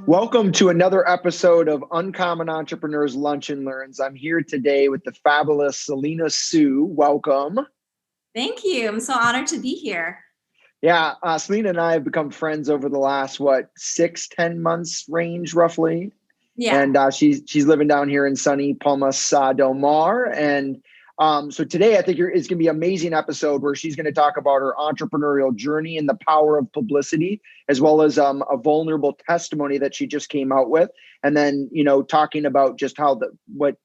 Welcome to another episode of Uncommon Entrepreneurs Lunch and Learns. I'm here today with the fabulous Selena Soo. Welcome. Thank you. I'm so honored to be here. Yeah, Selena and I have become friends over the last, 6-10 months range, roughly. Yeah. And she's living down here in sunny Palmas Del Mar. And so today I think it's going to be an amazing episode where she's going to talk about her entrepreneurial journey and the power of publicity, as well as a vulnerable testimony that she just came out with. And then, talking about just how what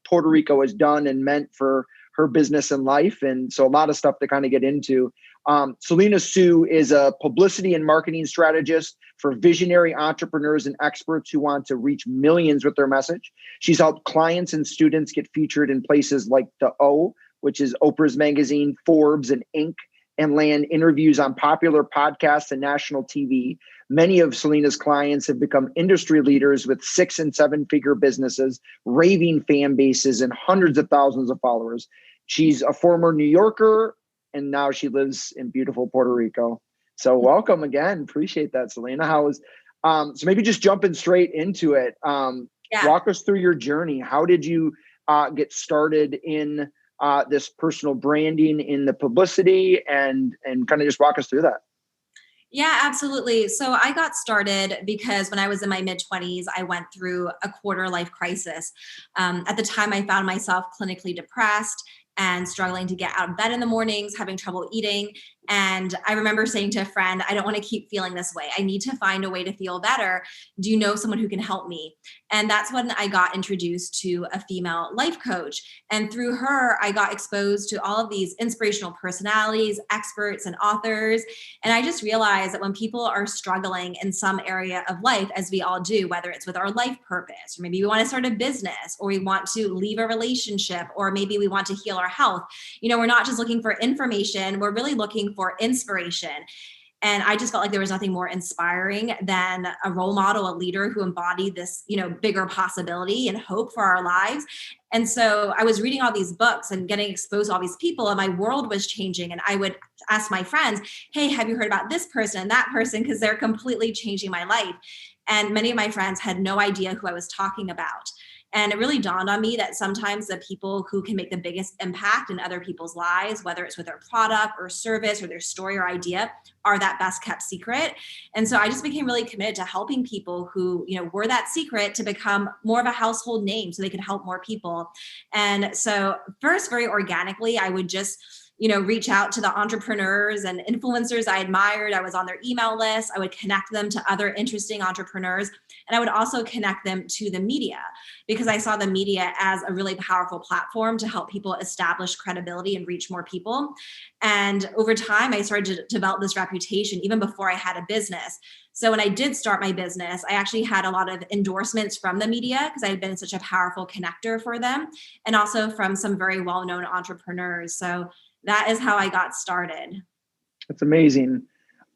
Puerto Rico has done and meant for her business and life. And so a lot of stuff to kind of get into. Selena Soo is a publicity and marketing strategist for visionary entrepreneurs and experts who want to reach millions with their message. She's helped clients and students get featured in places like the O, which is Oprah's Magazine, Forbes, and Inc., and land interviews on popular podcasts and national TV. Many of Selena's clients have become industry leaders with 6- and 7-figure businesses, raving fan bases, and hundreds of thousands of followers. She's a former New Yorker, and now she lives in beautiful Puerto Rico. So welcome again. Appreciate that, Selena. So maybe just jumping straight into it. Walk us through your journey. How did you get started in this personal branding, in the publicity, and kind of just walk us through that? Yeah, absolutely. So I got started because when I was in my mid-20s, I went through a quarter life crisis. At the time, I found myself clinically depressed and struggling to get out of bed in the mornings, having trouble eating. And I remember saying to a friend, I don't want to keep feeling this way. I need to find a way to feel better. Do you know someone who can help me? And that's when I got introduced to a female life coach. And through her, I got exposed to all of these inspirational personalities, experts, and authors. And I just realized that when people are struggling in some area of life, as we all do, whether it's with our life purpose, or maybe we want to start a business, or we want to leave a relationship, or maybe we want to heal our health, we're not just looking for information, we're really looking for inspiration. And I just felt like there was nothing more inspiring than a role model, a leader who embodied this, bigger possibility and hope for our lives. And so I was reading all these books and getting exposed to all these people, and my world was changing. And I would ask my friends, hey, have you heard about this person and that person? Because they're completely changing my life. And many of my friends had no idea who I was talking about. And it really dawned on me that sometimes the people who can make the biggest impact in other people's lives, whether it's with their product or service or their story or idea, are that best kept secret. And so I just became really committed to helping people who, were that secret to become more of a household name so they could help more people. And so first, very organically, I would just reach out to the entrepreneurs and influencers I admired. I was on their email list. I would connect them to other interesting entrepreneurs. And I would also connect them to the media, because I saw the media as a really powerful platform to help people establish credibility and reach more people. And over time, I started to develop this reputation even before I had a business. So when I did start my business, I actually had a lot of endorsements from the media because I had been such a powerful connector for them, and also from some very well-known entrepreneurs. So that is how I got started. That's amazing.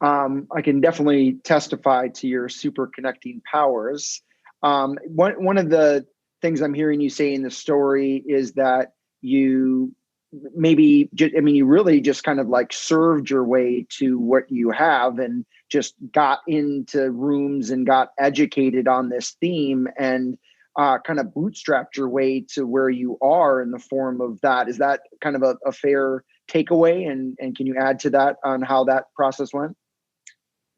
I can definitely testify to your super connecting powers. One of the things I'm hearing you say in the story is that you you really just kind of like served your way to what you have and just got into rooms and got educated on this theme and kind of bootstrapped your way to where you are in the form of that. Is that kind of a fair takeaway? And can you add to that on how that process went?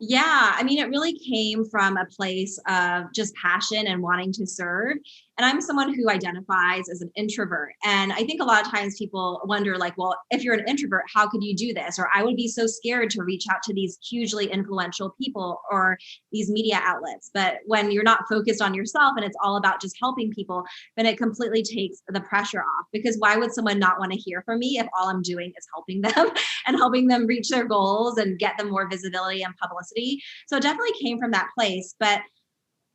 Yeah, it really came from a place of just passion and wanting to serve. And I'm someone who identifies as an introvert. And I think a lot of times people wonder, well, if you're an introvert, how could you do this? Or I would be so scared to reach out to these hugely influential people or these media outlets. But when you're not focused on yourself and it's all about just helping people, then it completely takes the pressure off. Because why would someone not want to hear from me if all I'm doing is helping them and helping them reach their goals and get them more visibility and publicity? So it definitely came from that place. But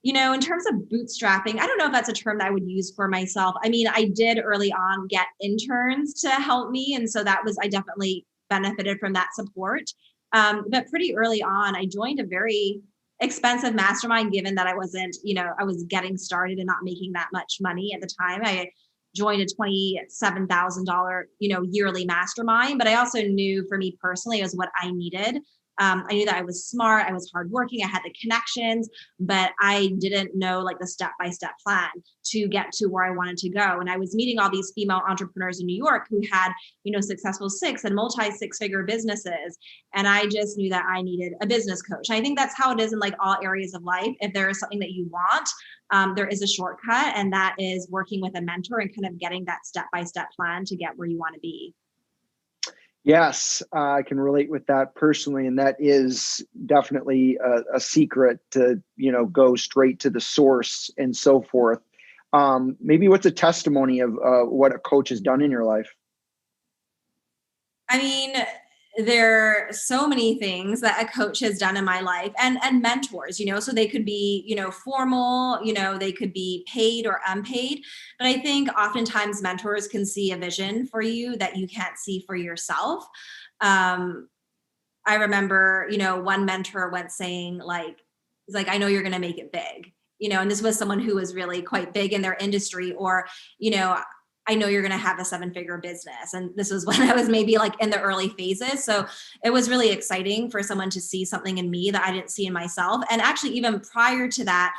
in terms of bootstrapping, I don't know if that's a term that I would use for myself. I did early on get interns to help me. And so I definitely benefited from that support. But pretty early on, I joined a very expensive mastermind, given that I wasn't, I was getting started and not making that much money at the time. I joined a $27,000, yearly mastermind, but I also knew for me personally, it was what I needed I knew that I was smart, I was hardworking, I had the connections, but I didn't know like the step-by-step plan to get to where I wanted to go. And I was meeting all these female entrepreneurs in New York who had, successful six and multi six-figure businesses. And I just knew that I needed a business coach. And I think that's how it is in like all areas of life. If there is something that you want, there is a shortcut, and that is working with a mentor and kind of getting that step-by-step plan to get where you want to be. Yes, I can relate with that personally. And that is definitely a secret to, go straight to the source and so forth. Maybe what's a testimony of what a coach has done in your life? I mean, there are so many things that a coach has done in my life, and mentors, so they could be, formal, they could be paid or unpaid. But I think oftentimes mentors can see a vision for you that you can't see for yourself. I remember, one mentor once saying he's like, I know you're going to make it big, and this was someone who was really quite big in their industry, or, I know you're going to have a 7-figure business. And this was when I was maybe like in the early phases. So it was really exciting for someone to see something in me that I didn't see in myself. And actually, even prior to that,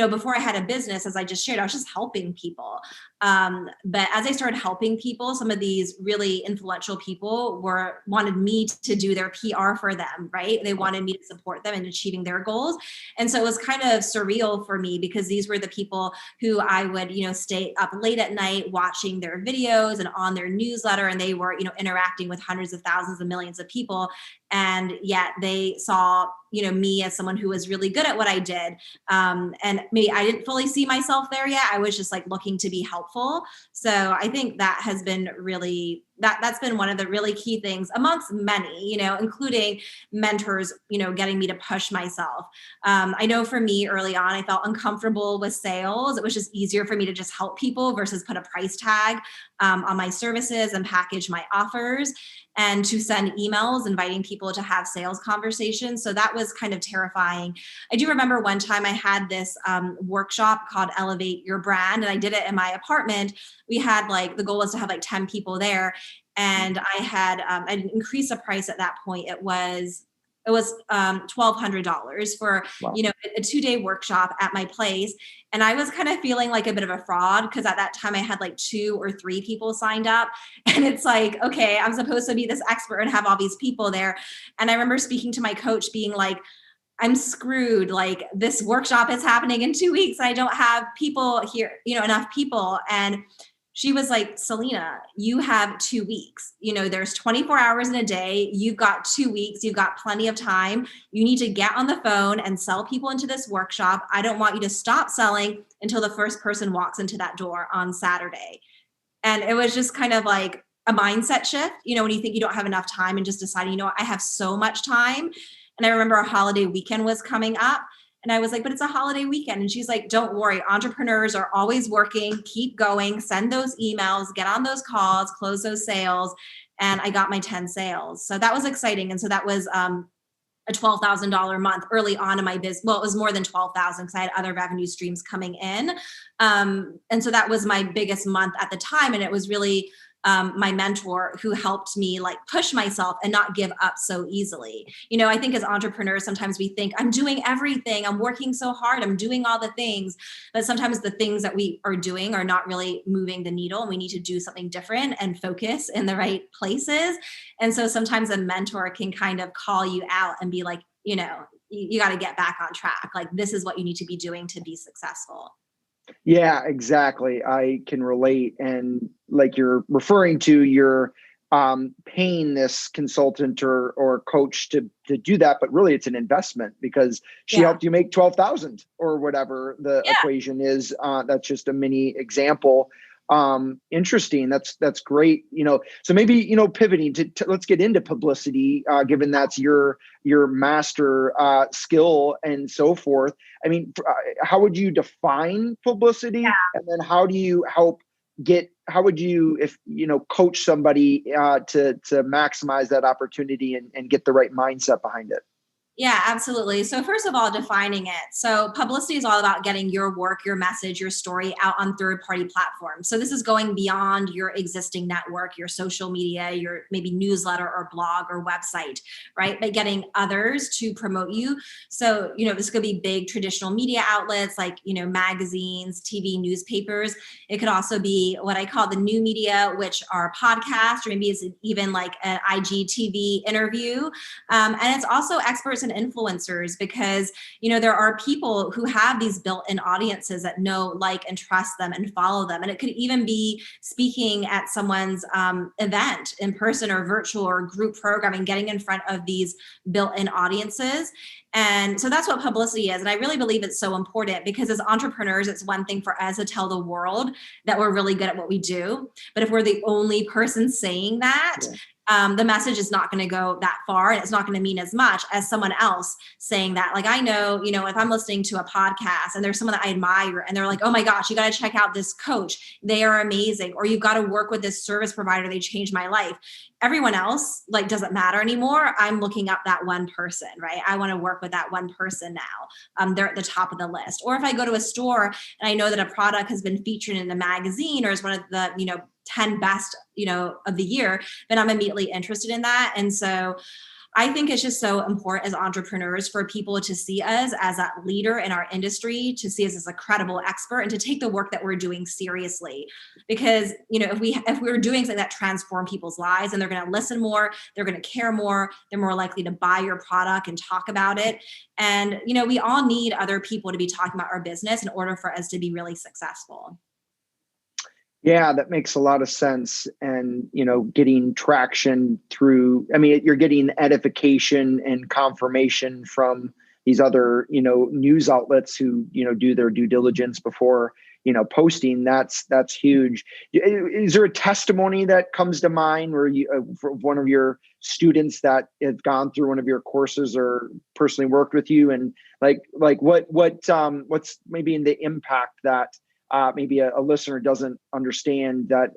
before I had a business, as I just shared, I was just helping people. But as I started helping people, some of these really influential people wanted me to do their PR for them, right? They wanted me to support them in achieving their goals. And so it was kind of surreal for me, because these were the people who I would, stay up late at night watching their videos and on their newsletter. And they were, interacting with hundreds of thousands and millions of people. And yet they saw, me as someone who was really good at what I did. And maybe I didn't fully see myself there yet. I was just like looking to be helpful. So I think that has been really, that's been one of the really key things amongst many, including mentors, getting me to push myself. I know for me early on, I felt uncomfortable with sales. It was just easier for me to just help people versus put a price tag on my services and package my offers, and to send emails inviting people to have sales conversations. So that was kind of terrifying. I do remember one time I had this workshop called Elevate Your Brand, and I did it in my apartment. We had the goal was to have 10 people there. And I had, I didn't increase the price at that point. It was $1,200 for, Wow. A 2-day workshop at my place. And I was kind of feeling like a bit of a fraud, because at that time I had 2 or 3 people signed up. And it's like, okay, I'm supposed to be this expert and have all these people there. And I remember speaking to my coach being like, I'm screwed. This workshop is happening in 2 weeks. I don't have people here, enough people. And she was like, Selena, you have 2 weeks. There's 24 hours in a day. You've got 2 weeks. You've got plenty of time. You need to get on the phone and sell people into this workshop. I don't want you to stop selling until the first person walks into that door on Saturday. And it was just kind of like a mindset shift, when you think you don't have enough time, and just deciding, I have so much time. And I remember a holiday weekend was coming up. And I was like, but it's a holiday weekend. And she's like, don't worry. Entrepreneurs are always working. Keep going. Send those emails, get on those calls, close those sales. And I got my 10 sales. So that was exciting. And so that was a $12,000 month early on in my business. Well, it was more than 12,000 because I had other revenue streams coming in. And so that was my biggest month at the time. And it was really my mentor who helped me push myself and not give up so easily. I think as entrepreneurs, sometimes we think I'm doing everything. I'm working so hard. I'm doing all the things, but sometimes the things that we are doing are not really moving the needle, and we need to do something different and focus in the right places. And so sometimes a mentor can kind of call you out and be like, you got to get back on track. This is what you need to be doing to be successful. Yeah, exactly. I can relate. And like you're referring to, you're paying this consultant or coach to do that, but really it's an investment, because she helped you make 12,000 or whatever the equation is. That's just a mini example. Interesting. That's great. So maybe, pivoting to let's get into publicity, given that's your master skill and so forth. I mean, how would you define publicity? Yeah. And then how do you how would you, if, coach somebody to maximize that opportunity and get the right mindset behind it? Yeah, absolutely. So first of all, defining it. So publicity is all about getting your work, your message, your story out on third-party platforms. So this is going beyond your existing network, your social media, your maybe newsletter or blog or website, right? But getting others to promote you. So, this could be big traditional media outlets like, magazines, TV, newspapers. It could also be what I call the new media, which are podcasts, or maybe it's even like an IGTV interview. And it's also experts and influencers because, there are people who have these built-in audiences that know, like, and trust them and follow them. And it could even be speaking at someone's event in person or virtual or group programming, getting in front of these built-in audiences. And so that's what publicity is. And I really believe it's so important because as entrepreneurs, it's one thing for us to tell the world that we're really good at what we do. But if we're the only person saying that, the message is not going to go that far, and it's not going to mean as much as someone else saying that. Like, I know, if I'm listening to a podcast and there's someone that I admire and they're like, oh my gosh, you got to check out this coach. They are amazing. Or you've got to work with this service provider. They changed my life. Everyone else doesn't matter anymore. I'm looking up that one person, right? I want to work with that one person now. They're at the top of the list. Or if I go to a store and I know that a product has been featured in a magazine or is one of the, 10 best, of the year, then I'm immediately interested in that. And so I think it's just so important as entrepreneurs for people to see us as a leader in our industry, to see us as a credible expert, and to take the work that we're doing seriously. Because, if we're doing something that transforms people's lives, and they're going to listen more, they're going to care more, they're more likely to buy your product and talk about it. And, we all need other people to be talking about our business in order for us to be really successful. Yeah, that makes a lot of sense. And, getting traction through, you're getting edification and confirmation from these other, news outlets who, do their due diligence before, posting. That's huge. Is there a testimony that comes to mind where you, for one of your students that have gone through one of your courses or personally worked with you, and what's maybe in the impact that maybe a listener doesn't understand that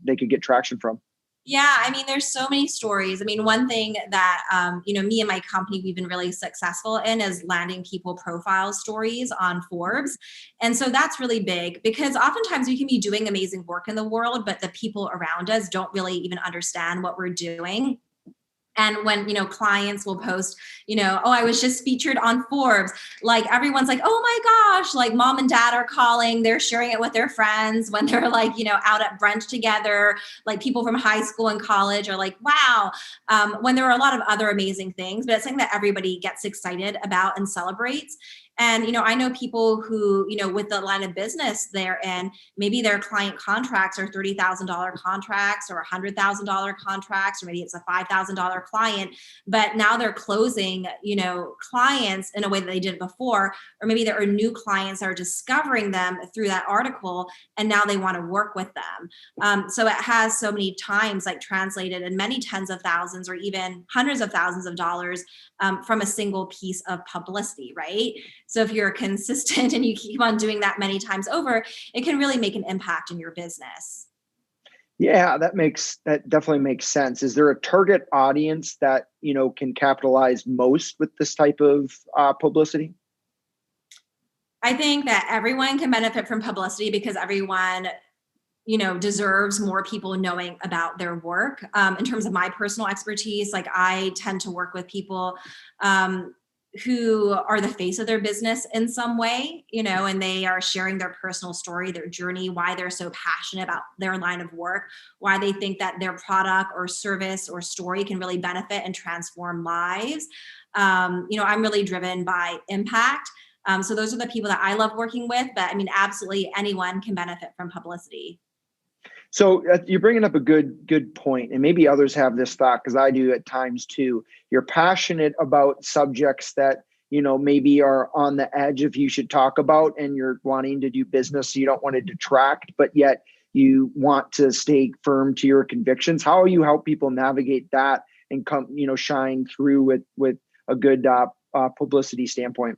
they could get traction from? Yeah, there's so many stories. One thing that, me and my company, we've been really successful in is landing people profile stories on Forbes. And so that's really big because oftentimes we can be doing amazing work in the world, but the people around us don't really even understand what we're doing. And when, clients will post, oh, I was just featured on Forbes, like everyone's like, oh my gosh, like mom and dad are calling, they're sharing it with their friends when they're like, out at brunch together, like people from high school and college are like, wow, when there are a lot of other amazing things, but it's something that everybody gets excited about and celebrates. And, I know people who, with the line of business they're in, maybe their client contracts are $30,000 contracts or $100,000 contracts, or maybe it's a $5,000 client, but now they're closing, clients in a way that they didn't before, or maybe there are new clients that are discovering them through that article, and now they want to work with them. So it has so many times translated in many tens of thousands or even hundreds of thousands of dollars from a single piece of publicity, right? So if you're consistent and you keep on doing that many times over, it can really make an impact in your business. Yeah, that definitely makes sense. Is there a target audience that, can capitalize most with this type of publicity? I think that everyone can benefit from publicity because everyone deserves more people knowing about their work. In terms of my personal expertise, I tend to work with people who are the face of their business in some way, and they are sharing their personal story, their journey, why they're so passionate about their line of work, why they think that their product or service or story can really benefit and transform lives. I'm really driven by impact. So those are the people that I love working with, but absolutely anyone can benefit from publicity. So you're bringing up a good point, and maybe others have this thought because I do at times too. You're passionate about subjects that maybe are on the edge if you should talk about, and you're wanting to do business, so you don't want to detract, but yet you want to stay firm to your convictions. How do you help people navigate that and come, shine through with a good publicity standpoint?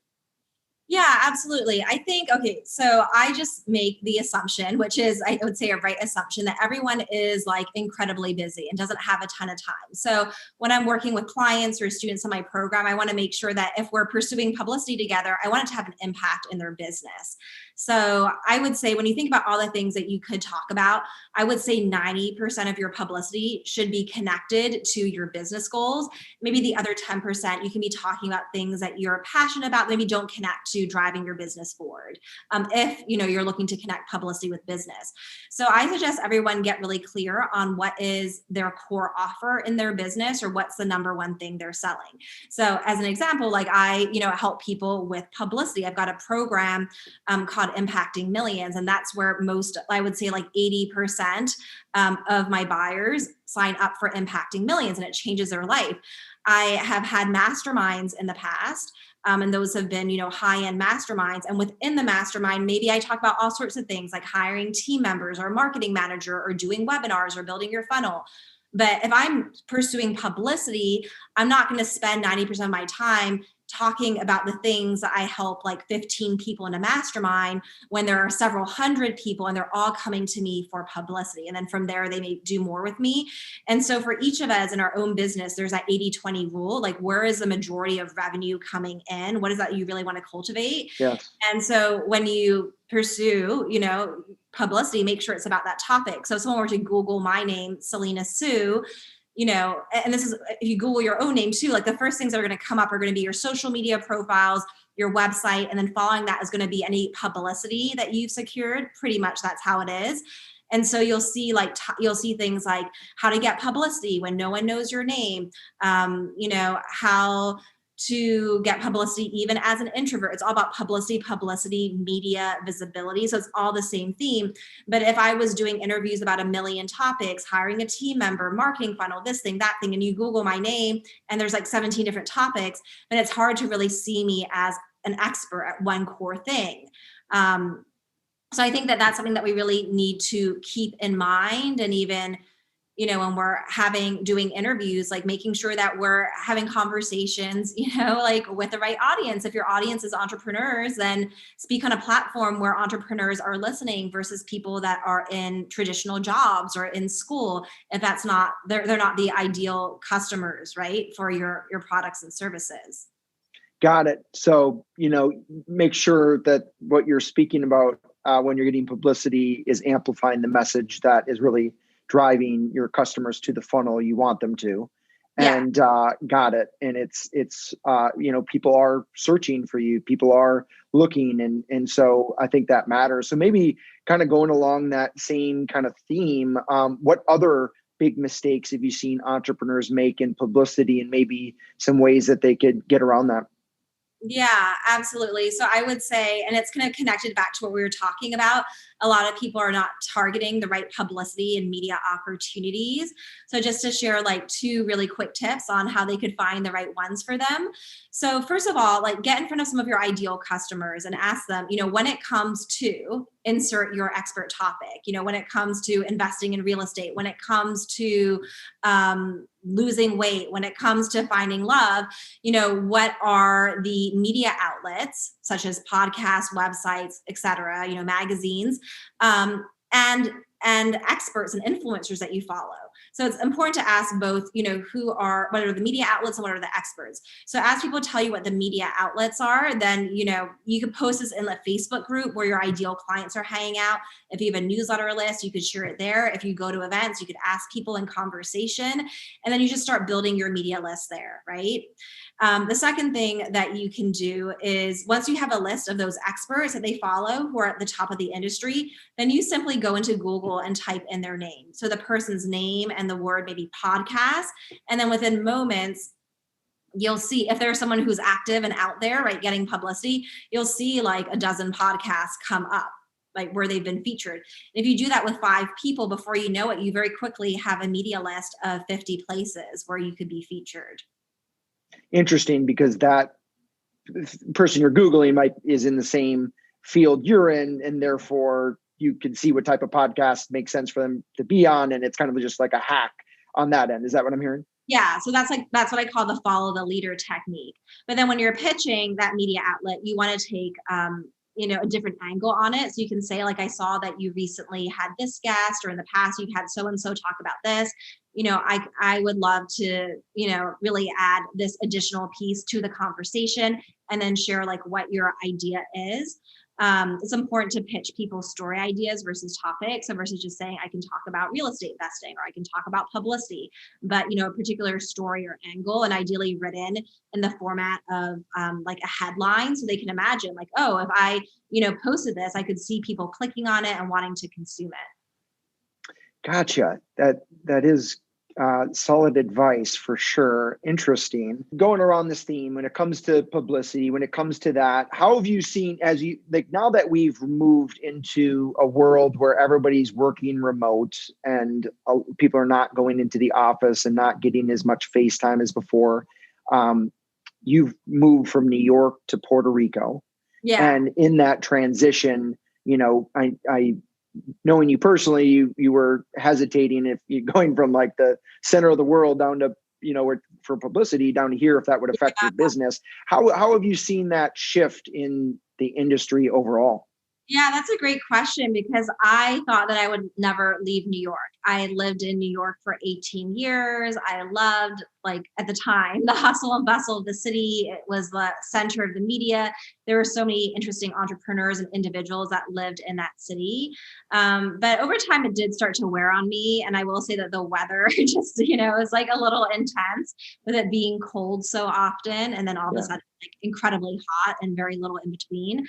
Yeah, absolutely. I think, okay, so I just make the assumption, which is, I would say, a right assumption, that everyone is like incredibly busy and doesn't have a ton of time. So when I'm working with clients or students in my program, I want to make sure that if we're pursuing publicity together, I want it to have an impact in their business. So I would say, when you think about all the things that you could talk about, I would say 90% of your publicity should be connected to your business goals. Maybe the other 10%, you can be talking about things that you're passionate about, maybe don't connect to driving your business forward. If you're looking to connect publicity with business. So I suggest everyone get really clear on what is their core offer in their business, or what's the number one thing they're selling. So as an example, like I help people with publicity. I've got a program called Impacting Millions, and that's where most, I would say, like 80% of my buyers sign up for Impacting Millions, and it changes their life. I have had masterminds in the past, and those have been, high-end masterminds. And within the mastermind, maybe I talk about all sorts of things like hiring team members or marketing manager or doing webinars or building your funnel. But if I'm pursuing publicity, I'm not going to spend 90% of my time talking about the things that I help like 15 people in a mastermind, when there are several hundred people and they're all coming to me for publicity. And then from there, they may do more with me. And so for each of us in our own business, there's that 80-20 rule. Like, where is the majority of revenue coming in? What is that you really want to cultivate? Yes. And so when you pursue, publicity, make sure it's about that topic. So if someone were to Google my name, Selena Soo, and this is, if you Google your own name too, like the first things that are going to come up are going to be your social media profiles, your website, and then following that is going to be any publicity that you've secured. Pretty much that's how it is. And so you'll see you'll see things like how to get publicity when no one knows your name, how to get publicity even as an introvert. It's all about publicity, media, visibility. So it's all the same theme. But if I was doing interviews about a million topics, hiring a team member, marketing funnel, this thing, that thing, and you Google my name and there's like 17 different topics, then it's hard to really see me as an expert at one core thing. So I think that that's something that we really need to keep in mind. And even when we're doing interviews, like making sure that we're having conversations, like with the right audience. If your audience is entrepreneurs, then speak on a platform where entrepreneurs are listening versus people that are in traditional jobs or in school. If that's not, they're not the ideal customers, right, for your products and services. Got it. So, make sure that what you're speaking about when you're getting publicity is amplifying the message that is really driving your customers to the funnel you want them to. And got it. And it's people are searching for you, people are looking. And so I think that matters. So maybe kind of going along that same kind of theme, what other big mistakes have you seen entrepreneurs make in publicity, and maybe some ways that they could get around that? Yeah, absolutely. So I would say, and it's kind of connected back to what we were talking about, a lot of people are not targeting the right publicity and media opportunities. So just to share like 2 really quick tips on how they could find the right ones for them. So first of all, like get in front of some of your ideal customers and ask them, when it comes to insert your expert topic, when it comes to investing in real estate, when it comes to losing weight, when it comes to finding love, what are the media outlets such as podcasts, websites, etc., magazines, and experts and influencers that you follow. So it's important to ask both, what are the media outlets and what are the experts. So as people tell you what the media outlets are, then, you can post this in the Facebook group where your ideal clients are hanging out. If you have a newsletter list, you could share it there. If you go to events, you could ask people in conversation, and then you just start building your media list there, right? The second thing that you can do is, once you have a list of those experts that they follow who are at the top of the industry, then you simply go into Google and type in their name. So the person's name and the word maybe podcast. And then within moments, you'll see if there's someone who's active and out there, right, getting publicity, you'll see like a dozen podcasts come up, like where they've been featured. And if you do that with 5 people, before you know it, you very quickly have a media list of 50 places where you could be featured. Interesting, because that person you're Googling is in the same field you're in, and therefore you can see what type of podcast makes sense for them to be on. And it's kind of just like a hack on that end. Is that what I'm hearing? Yeah, so that's what I call the follow the leader technique. But then when you're pitching that media outlet, you want to take a different angle on it. So you can say, like, I saw that you recently had this guest, or in the past you've had so and so talk about this. I would love to, really add this additional piece to the conversation, and then share like what your idea is. It's important to pitch people story ideas versus topics, so versus just saying I can talk about real estate investing, or I can talk about publicity, but a particular story or angle, and ideally written in the format of like a headline, so they can imagine like, oh, if I posted this, I could see people clicking on it and wanting to consume it. Gotcha. That is solid advice for sure. Interesting. Going around this theme, when it comes to publicity, when it comes to that, how have you seen, as you like, now that we've moved into a world where everybody's working remote and people are not going into the office and not getting as much face time as before, you've moved from New York to Puerto Rico. Yeah. And in that transition, I knowing you personally, you were hesitating if you're going from like the center of the world down to, for publicity down to here, if that would affect your business. How have you seen that shift in the industry overall? Yeah, that's a great question, because I thought that I would never leave New York. I lived in New York for 18 years. I loved, like, at the time, the hustle and bustle of the city. It was the center of the media. There were so many interesting entrepreneurs and individuals that lived in that city. But over time, it did start to wear on me. And I will say that the weather just, is like a little intense, with it being cold so often. And then all of a sudden, like, incredibly hot and very little in between.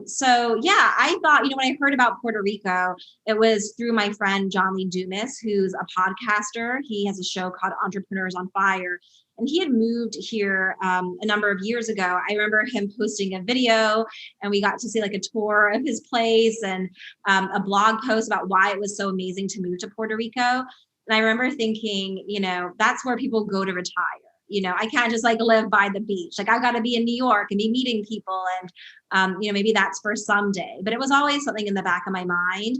So yeah, I thought, when I heard about Puerto Rico, it was through my friend, John Lee Dumas, who's a podcaster. He has a show called Entrepreneurs on Fire, and he had moved here, a number of years ago. I remember him posting a video, and we got to see like a tour of his place, and, a blog post about why it was so amazing to move to Puerto Rico. And I remember thinking, that's where people go to retire. I can't just like live by the beach. Like, I've got to be in New York and be meeting people. And, maybe that's for someday, but it was always something in the back of my mind.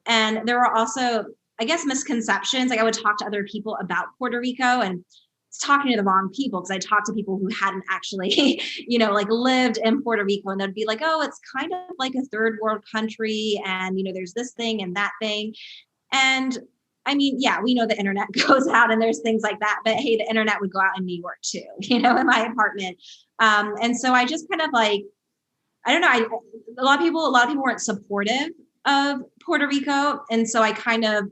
And there were also, I guess, misconceptions. Like, I would talk to other people about Puerto Rico, and talking to the wrong people, because I talked to people who hadn't actually, like lived in Puerto Rico, and they'd be like, oh, it's kind of like a third world country. And, there's this thing and that thing. And I mean, yeah, we know the internet goes out and there's things like that, but hey, the internet would go out in New York too, in my apartment. And so I just kind of like, I don't know. A lot of people weren't supportive of Puerto Rico. And so I kind of,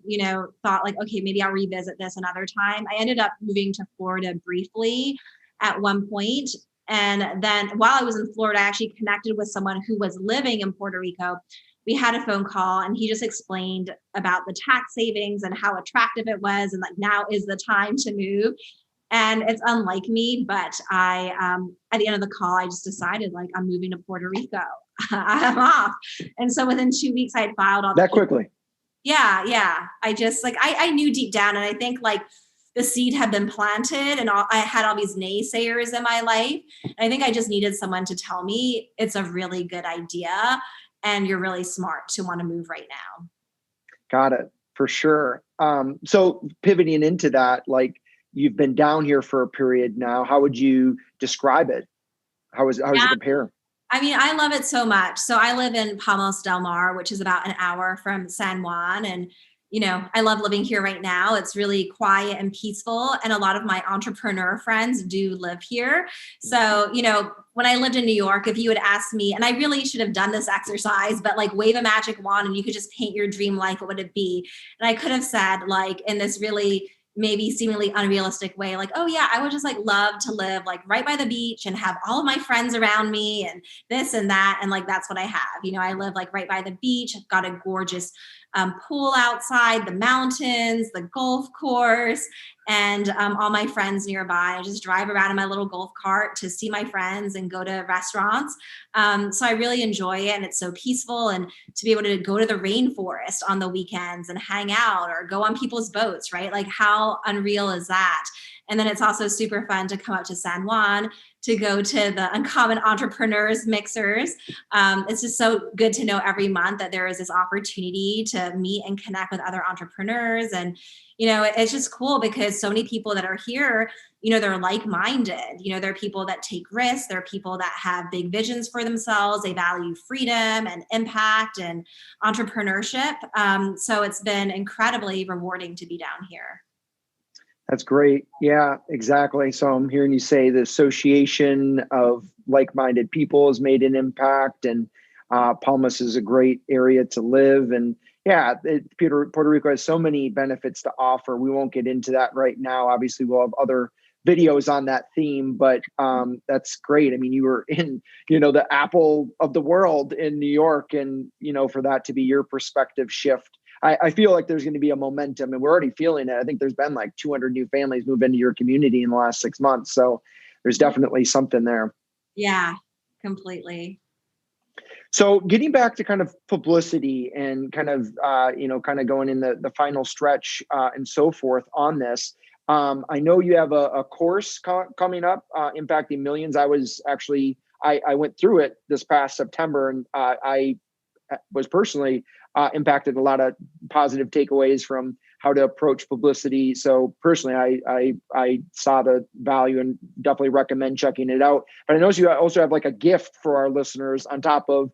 thought like, okay, maybe I'll revisit this another time. I ended up moving to Florida briefly at one point. And then while I was in Florida, I actually connected with someone who was living in Puerto Rico. We had a phone call, and he just explained about the tax savings and how attractive it was, and like, now is the time to move. And it's unlike me, but I, at the end of the call, I just decided like, I'm moving to Puerto Rico. I'm off. And so within 2 weeks, I had filed all that quickly. Yeah. Yeah. I just like, I knew deep down, and I think like the seed had been planted, and I had all these naysayers in my life. And I think I just needed someone to tell me it's a really good idea, and you're really smart to want to move right now. Got it. For sure. So pivoting into that, like, you've been down here for a period now. How would you describe it? How does it compare? I mean, I love it so much. So I live in Palmas Del Mar, which is about an hour from San Juan. And, I love living here right now. It's really quiet and peaceful. And a lot of my entrepreneur friends do live here. So, when I lived in New York, if you had asked me, and I really should have done this exercise, but like, wave a magic wand and you could just paint your dream life, what would it be? And I could have said, like, in this really maybe seemingly unrealistic way, like, oh yeah, I would just like love to live like right by the beach and have all of my friends around me and this and that. And like, that's what I have. I live like right by the beach. I've got a gorgeous pool outside, the mountains, the golf course, and all my friends nearby. I just drive around in my little golf cart to see my friends and go to restaurants. So I really enjoy it, and it's so peaceful. And to be able to go to the rainforest on the weekends and hang out, or go on people's boats, right? Like, how unreal is that? And then it's also super fun to come up to San Juan to go to the Uncommon Entrepreneurs Mixers. It's just so good to know every month that there is this opportunity to meet and connect with other entrepreneurs. And, it's just cool because so many people that are here, they're like-minded. They're people that take risks. They're people that have big visions for themselves. They value freedom and impact and entrepreneurship. So it's been incredibly rewarding to be down here. That's great. Yeah, exactly. So I'm hearing you say the association of like-minded people has made an impact, and Palmas is a great area to live. And yeah, Puerto Rico has so many benefits to offer. We won't get into that right now. Obviously, we'll have other videos on that theme, but that's great. I mean, you were in, the Apple of the world in New York, and, for that to be your perspective shift, I feel like there's going to be a momentum, and we're already feeling it. I think there's been like 200 new families move into your community in the last 6 months. So there's definitely something there. Yeah, completely. So getting back to kind of publicity and kind of, kind of going in the final stretch and so forth on this. I know you have a course coming up, impacting millions. I went through it this past September, and I was personally impacted, a lot of positive takeaways from how to approach publicity. So personally, I saw the value and definitely recommend checking it out. But I know you also have like a gift for our listeners on top of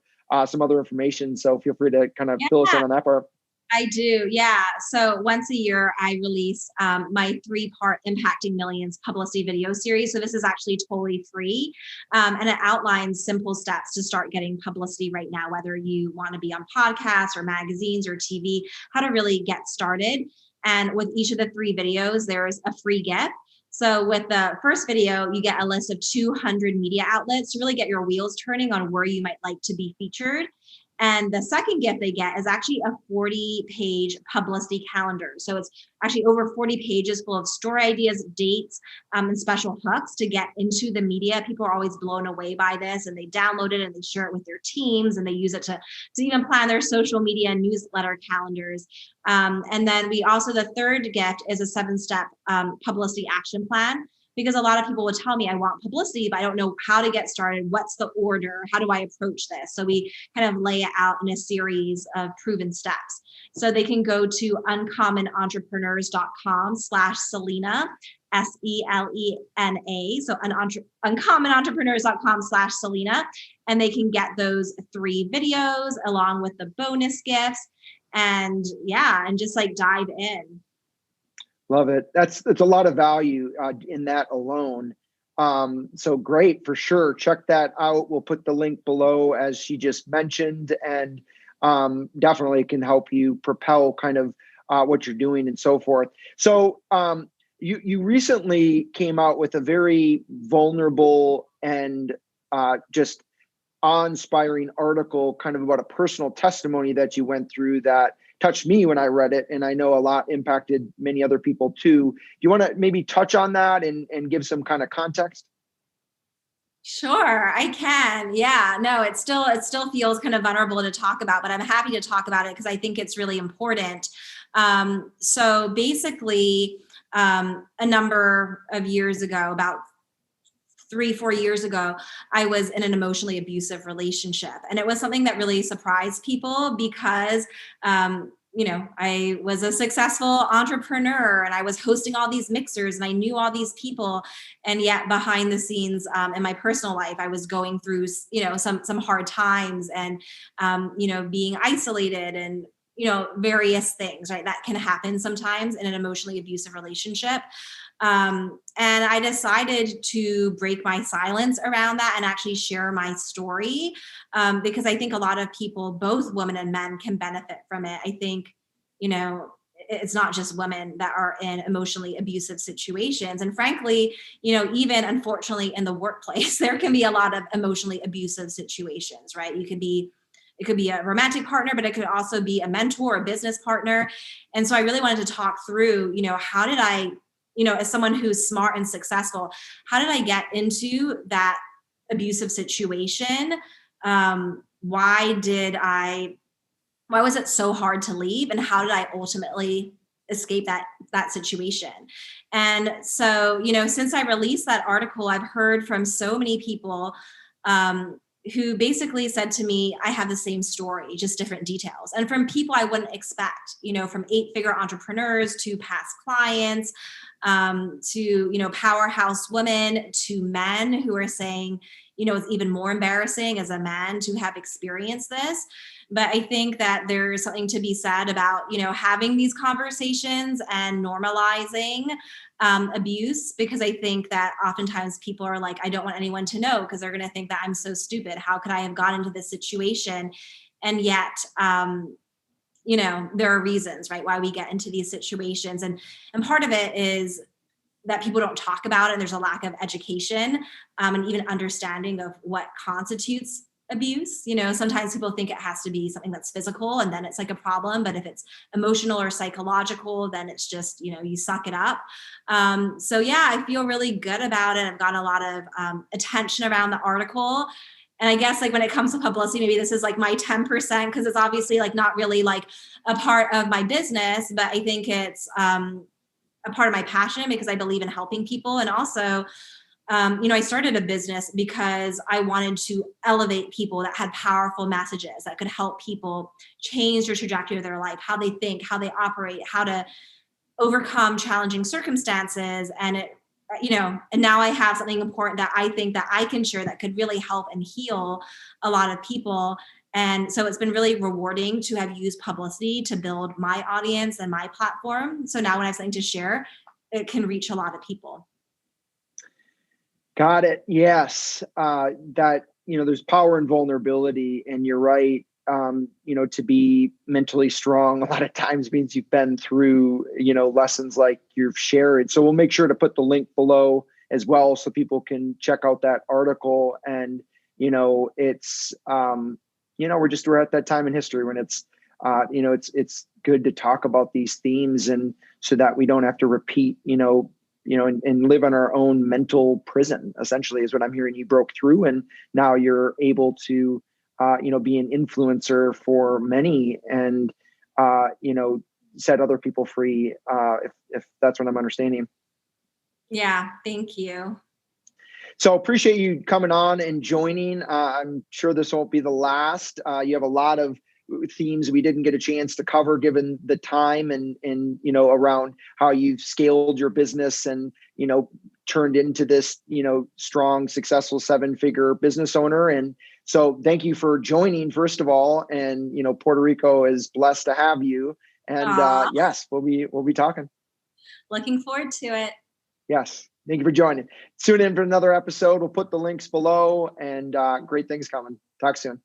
some other information. So feel free to kind of fill us in on that part. I do. Yeah. So once a year, I release my 3-part Impacting Millions publicity video series. So this is actually totally free. And it outlines simple steps to start getting publicity right now, whether you want to be on podcasts or magazines or TV, how to really get started. And with each of the 3 videos, there's a free gift. So with the first video, you get a list of 200 media outlets to really get your wheels turning on where you might like to be featured. And the second gift they get is actually a 40-page publicity calendar. So it's actually over 40 pages full of story ideas, dates, and special hooks to get into the media. People are always blown away by this, and they download it and they share it with their teams, and they use it to even plan their social media and newsletter calendars. And then the third gift is a 7-step publicity action plan. Because a lot of people would tell me, I want publicity, but I don't know how to get started. What's the order? How do I approach this? So we kind of lay it out in a series of proven steps. So they can go to uncommonentrepreneurs.com/Selena, SELENA. So uncommonentrepreneurs.com/Selena. And they can get those 3 videos along with the bonus gifts. And just like dive in. Love it. That's a lot of value in that alone. So great, for sure. Check that out. We'll put the link below, as she just mentioned, and definitely can help you propel kind of what you're doing and so forth. So you recently came out with a very vulnerable and just awe-inspiring article kind of about a personal testimony that you went through that touched me when I read it, and I know a lot impacted many other people too. Do you want to maybe touch on that and give some kind of context? Sure, I can. Yeah, no, it still feels kind of vulnerable to talk about, but I'm happy to talk about it because I think it's really important. So basically, a number of years ago, about 3-4 years ago, I was in an emotionally abusive relationship. And it was something that really surprised people because, I was a successful entrepreneur and I was hosting all these mixers and I knew all these people. And yet behind the scenes in my personal life, I was going through, some hard times and, being isolated and, various things, right? That can happen sometimes in an emotionally abusive relationship. And I decided to break my silence around that and actually share my story because I think a lot of people, both women and men, can benefit from it. I think, it's not just women that are in emotionally abusive situations. And frankly, even unfortunately in the workplace, there can be a lot of emotionally abusive situations, right? It could be a romantic partner, but it could also be a mentor, a business partner. And so I really wanted to talk through, how did I, as someone who's smart and successful, how did I get into that abusive situation? Why was it so hard to leave? And how did I ultimately, escape that situation. And so, since I released that article, I've heard from so many people who basically said to me, I have the same story, just different details. And from people I wouldn't expect, from 8-figure entrepreneurs to past clients, to, powerhouse women, to men who are saying, it's even more embarrassing as a man to have experienced this. But I think that there's something to be said about, having these conversations and normalizing abuse, because I think that oftentimes people are like, I don't want anyone to know because they're going to think that I'm so stupid. How could I have gotten into this situation? And yet, there are reasons, right, why we get into these situations. And part of it is that people don't talk about it, and there's a lack of education and even understanding of what constitutes abuse. Sometimes people think it has to be something that's physical and then it's like a problem, but if it's emotional or psychological, then it's just, you suck it up. So yeah, I feel really good about it. I've gotten a lot of attention around the article. And I guess like when it comes to publicity, maybe this is like my 10%, because it's obviously like not really like a part of my business, but I think it's a part of my passion because I believe in helping people. And also, I started a business because I wanted to elevate people that had powerful messages that could help people change the trajectory of their life, how they think, how they operate, how to overcome challenging circumstances. And and now I have something important that I think that I can share that could really help and heal a lot of people. And so it's been really rewarding to have used publicity to build my audience and my platform. So now when I have something to share, it can reach a lot of people. Got it. Yes. That, there's power in vulnerability, and you're right. To be mentally strong a lot of times means you've been through, lessons like you've shared. So we'll make sure to put the link below as well so people can check out that article. And, it's, we're at that time in history when it's, it's good to talk about these themes, and so that we don't have to repeat, and live in our own mental prison, essentially, is what I'm hearing. You broke through, and now you're able to, be an influencer for many, and, set other people free, if that's what I'm understanding. Yeah, thank you. So appreciate you coming on and joining. I'm sure this won't be the last. You have a lot of themes we didn't get a chance to cover given the time, and around how you've scaled your business and turned into this strong, successful 7-figure business owner. And so thank you for joining, first of all. And Puerto Rico is blessed to have you. And yes, we'll be talking. Looking forward to it. Yes, thank you for joining. Tune in for another episode. We'll put the links below, and great things coming. Talk soon.